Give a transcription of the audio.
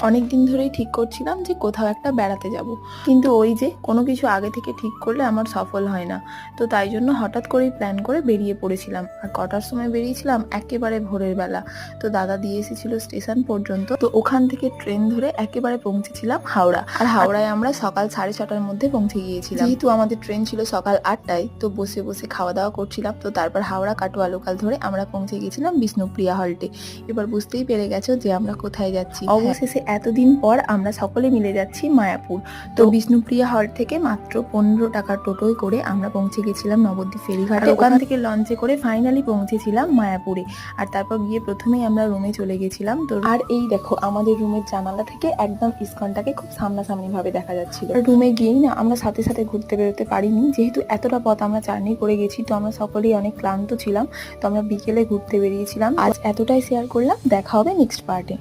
অনেক দিন ধরেই ঠিক করছিলাম যে কোথাও একটা বেড়াতে যাব, কিন্তু ওই যে কোনো কিছু আগে থেকে ঠিক করলে আমার সফল হয় না। তো তাই জন্য হঠাৎ করেই প্ল্যান করে বেরিয়ে পড়েছিলাম। আর কটার সময় বেরিয়েছিলাম? একেবারে ভোরের বেলা। তো দাদা দিয়ে এসেছিল স্টেশন পর্যন্ত, তো ওখান থেকে ট্রেন ধরে একেবারে পৌঁছেছিলাম হাওড়া। আর হাওড়ায় আমরা সকাল 6:30টার মধ্যে পৌঁছে গিয়েছিলাম। যেহেতু আমাদের ট্রেন ছিল সকাল 8টায়, তো বসে বসে খাওয়া দাওয়া করছিলাম। তো তারপর হাওড়া কাটোয়া লোকাল ধরে আমরা পৌঁছে গিয়েছিলাম বিষ্ণুপ্রিয়া হল্টে। এবার বুঝতেই পেরে গেছো যে আমরা কোথায় যাচ্ছি। অবশেষে এতদিন পর আমরা সকলে মিলে যাচ্ছি মায়াপুর। তো বিষ্ণুপ্রিয়া হল্ট থেকে মাত্র 15 টাকার টোটোয় করে আমরা পৌঁছে গেছিলাম নবদ্বীপ ফেরিঘাটে। ওখান থেকে লঞ্চে করে ফাইনালি পৌঁছেছিলাম মায়াপুরে। আর তারপর গিয়ে প্রথমেই আমরা রুমে চলে গেছিলাম। তো আর এই দেখো, আমাদের রুমের জানালা থেকে একদম ইস্কনটাকে খুব সামনাসামনি ভাবে দেখা যাচ্ছিল। রুমে গিয়েই না আমরা সাথে সাথে ঘুরতে বেরোতে পারিনি, যেহেতু এতটা পথ আমরা জার্নি করে গেছি। তো আমরা সকলেই অনেক ক্লান্ত ছিলাম। তো আমরা বিকেলে ঘুরতে বেরিয়েছিলাম। আজ এতটাই শেয়ার করলাম, দেখা হবে নেক্সট পার্টে।